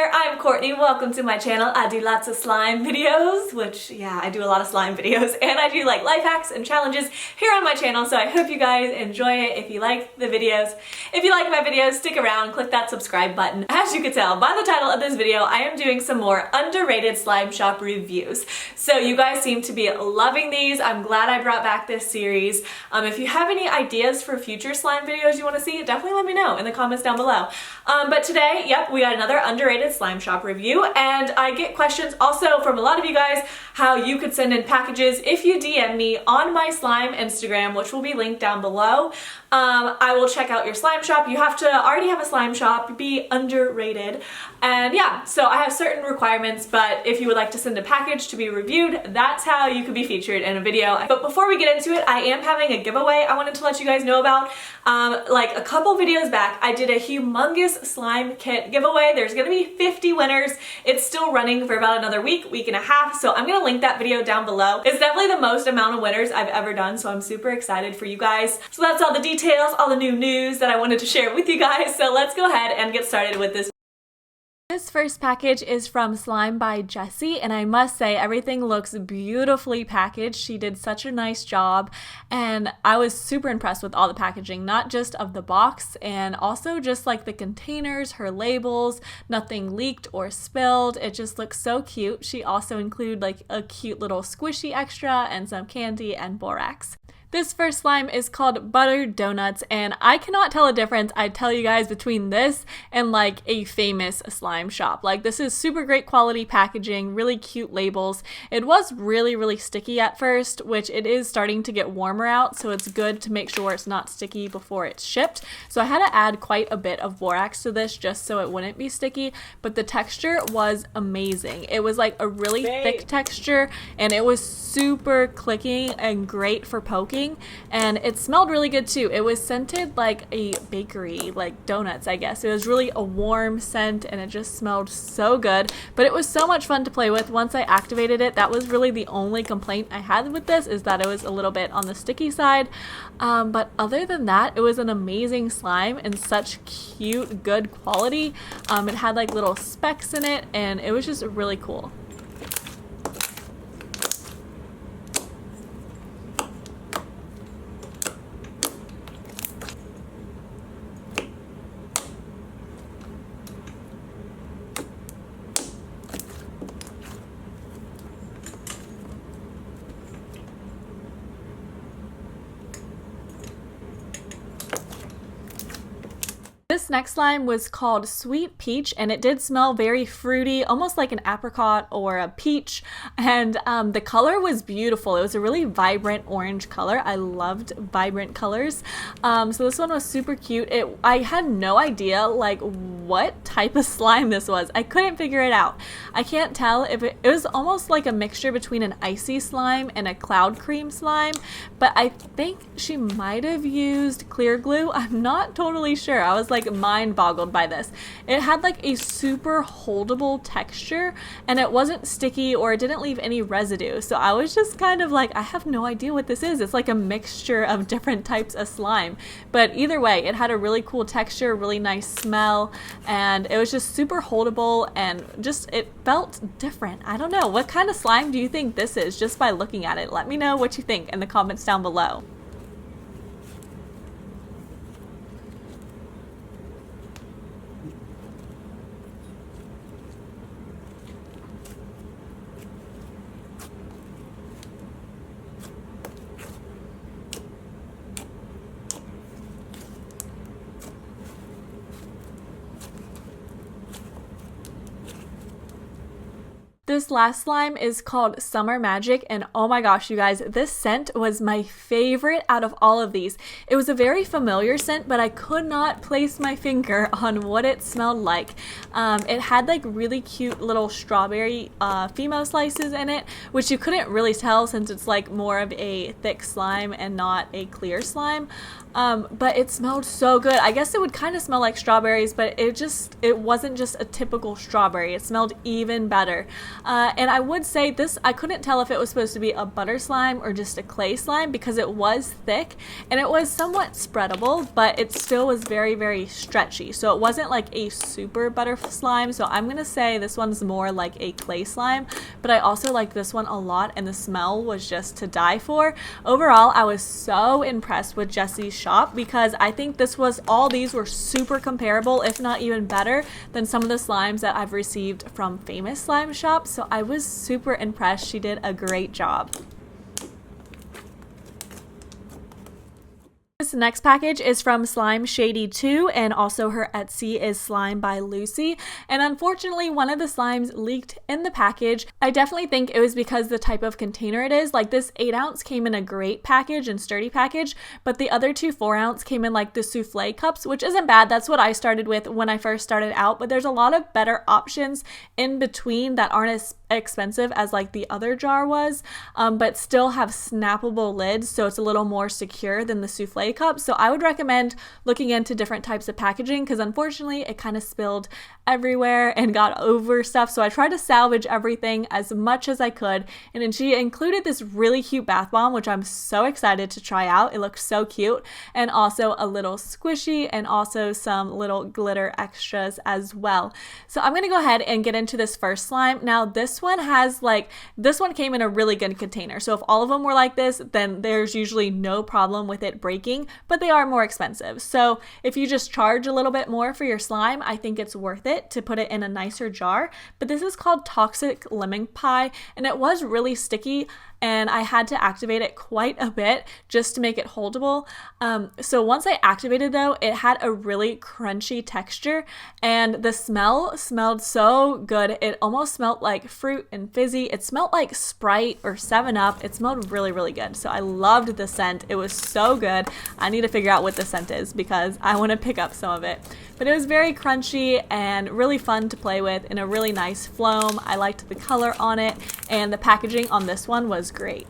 there, I'm Courtney. Welcome to my channel. I do lots of slime videos, which, yeah, I do a lot of slime videos, and I do like life hacks and challenges here on my channel, so I hope you guys enjoy it. If you like the videos, if you like my videos, stick around, click that subscribe button. As you can tell by the title of this video, I am doing some more underrated slime shop reviews. So you guys seem to be loving these. I'm glad I brought back this series. If you have any ideas for future slime videos you want to see, definitely let me know in the comments down below. But today, yep, we got another underrated slime shop review, and I get questions also from a lot of you guys how you could send in packages if you DM me on my slime Instagram, which will be linked down below. I will check out your slime shop. You have to already have a slime shop, be underrated, and yeah, so I have certain requirements, but if you would like to send a package to be reviewed, that's how you could be featured in a video. But before we get into it, I am having a giveaway I wanted to let you guys know about. Like a couple videos back, I did a humongous slime kit giveaway. There's gonna be 50 winners. It's still running for about another week and a half, so I'm gonna link that video down below. It's definitely the most amount of winners I've ever done, so I'm super excited for you guys. So that's all the details, all the new news that I wanted to share with you guys, so let's go ahead and get started with this. This first package is from Slime by Jessie, and I must say everything looks beautifully packaged. She did such a nice job, and I was super impressed with all the packaging, not just of the box, and also just like the containers, her labels, nothing leaked or spilled. It just looks so cute. She also included like a cute little squishy extra and some candy and borax. This first slime is called Buttered Donuts, and I cannot tell a difference, I tell you guys, between this and like a famous slime shop. Like, this is super great quality packaging, really cute labels. It was really sticky at first, which it is starting to get warmer out, so it's good to make sure it's not sticky before it's shipped. So I had to add quite a bit of borax to this just so it wouldn't be sticky, but the texture was amazing. It was like a really thick texture, and it was super clicky and great for poking. And it smelled really good too. It was scented like a bakery, like donuts, I guess. It was really a warm scent, and it just smelled so good. But it was so much fun to play with. Once I activated it, that was really the only complaint I had with this, is that it was a little bit on the sticky side. But other than that, it was an amazing slime and such cute, good quality. It had like little specks in it, and it was just really cool. This next slime was called Sweet Peach, and it did smell very fruity, almost like an apricot or a peach, and the color was beautiful. It was a really vibrant orange color. I loved vibrant colors. So this one was super cute. I had no idea like what type of slime this was. I couldn't figure it out. I can't tell if it was almost like a mixture between an icy slime and a cloud cream slime, but I think she might have used clear glue. I'm not totally sure. I was like mind boggled by this. It had like a super holdable texture, and it wasn't sticky or it didn't leave any residue. So I was just kind of like, I have no idea what this is. It's like a mixture of different types of slime. But either way, it had a really cool texture, really nice smell, and it was just super holdable, and just it felt different. I don't know. What kind of slime do you think this is just by looking at it? Let me know what you think in the comments down below. This last slime is called Summer Magic, and oh my gosh, you guys, this scent was my favorite out of all of these. It was a very familiar scent, but I could not place my finger on what it smelled like. It had like really cute little strawberry Fimo slices in it, which you couldn't really tell since it's like more of a thick slime and not a clear slime. but it smelled so good. I guess it would kind of smell like strawberries, but it wasn't just a typical strawberry. It smelled even better. And I would say this, I couldn't tell if it was supposed to be a butter slime or just a clay slime because it was thick and it was somewhat spreadable, but it still was very, very stretchy. So it wasn't like a super butter slime. So I'm gonna say this one's more like a clay slime, but I also like this one a lot and the smell was just to die for. Overall, I was so impressed with Jessie's shop because I think all these were super comparable, if not even better than some of the slimes that I've received from famous slime shops. So I was super impressed. She did a great job. This next package is from Slime Shady 2, and also her Etsy is Slime by Lucy. And unfortunately, one of the slimes leaked in the package. I definitely think it was because the type of container it is. Like this 8-ounce came in a great package and sturdy package, but the other two 4-ounce came in like the souffle cups, which isn't bad. That's what I started with when I first started out, but there's a lot of better options in between that aren't as expensive as like the other jar was, but still have snappable lids, so it's a little more secure than the souffle cup. So I would recommend looking into different types of packaging because unfortunately it kind of spilled everywhere and got over stuff. So I tried to salvage everything as much as I could, and then she included this really cute bath bomb, which I'm so excited to try out. It looks so cute, and also a little squishy and also some little glitter extras as well. So I'm gonna go ahead and get into this first slime. Now this one came in a really good container. So if all of them were like this, then there's usually no problem with it breaking, but they are more expensive. So if you just charge a little bit more for your slime, I think it's worth it to put it in a nicer jar. But this is called Toxic Lemon Pie, and it was really sticky, and I had to activate it quite a bit just to make it holdable. So once I activated though, it had a really crunchy texture, and the smell smelled so good. It almost smelled like fruit and fizzy. It smelled like Sprite or 7-Up. It smelled really, really good. So I loved the scent. It was so good. I need to figure out what the scent is because I want to pick up some of it. But it was very crunchy and really fun to play with in a really nice foam. I liked the color on it, and the packaging on this one was great.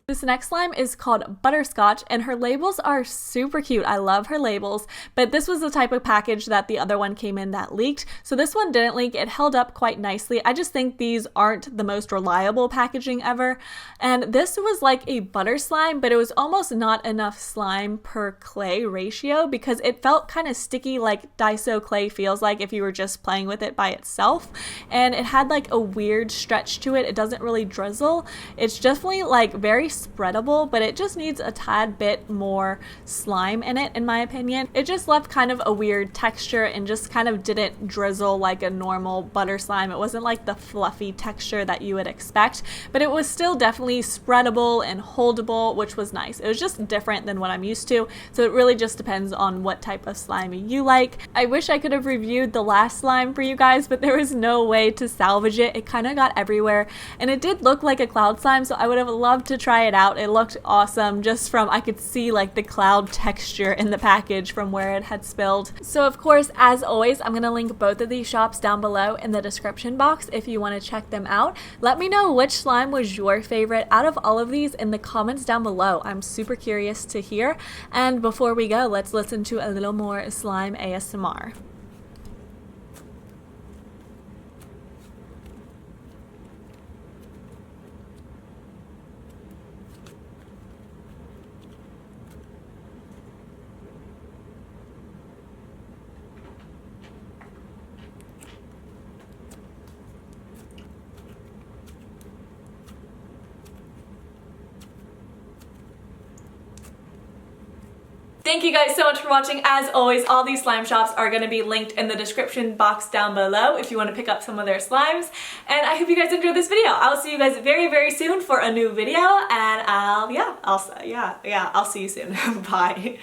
This next slime is called Butterscotch, and her labels are super cute. I love her labels, but this was the type of package that the other one came in that leaked. So this one didn't leak. It held up quite nicely. I just think these aren't the most reliable packaging ever. And this was like a butter slime, but it was almost not enough slime per clay ratio because it felt kind of sticky, like Daiso clay feels like if you were just playing with it by itself. And it had like a weird stretch to it. It doesn't really drizzle. It's definitely like very spreadable, but it just needs a tad bit more slime in it, in my opinion. It just left kind of a weird texture and just kind of didn't drizzle like a normal butter slime. It wasn't like the fluffy texture that you would expect, but it was still definitely spreadable and holdable, which was nice. It was just different than what I'm used to, so it really just depends on what type of slime you like. I wish I could have reviewed the last slime for you guys, but there was no way to salvage it. It kind of got everywhere, and it did look like a cloud slime, so I would have loved to try it out. It looked awesome just from, I could see like the cloud texture in the package from where it had spilled. So of course, as always, I'm going to link both of these shops down below in the description box if you want to check them out. Let me know which slime was your favorite out of all of these in the comments down below. I'm super curious to hear. And before we go, let's listen to a little more slime ASMR. Thank you guys so much for watching. As always, all these slime shops are going to be linked in the description box down below if you want to pick up some of their slimes. And I hope you guys enjoyed this video. I'll see you guys very, very soon for a new video, and I'll see you soon. Bye.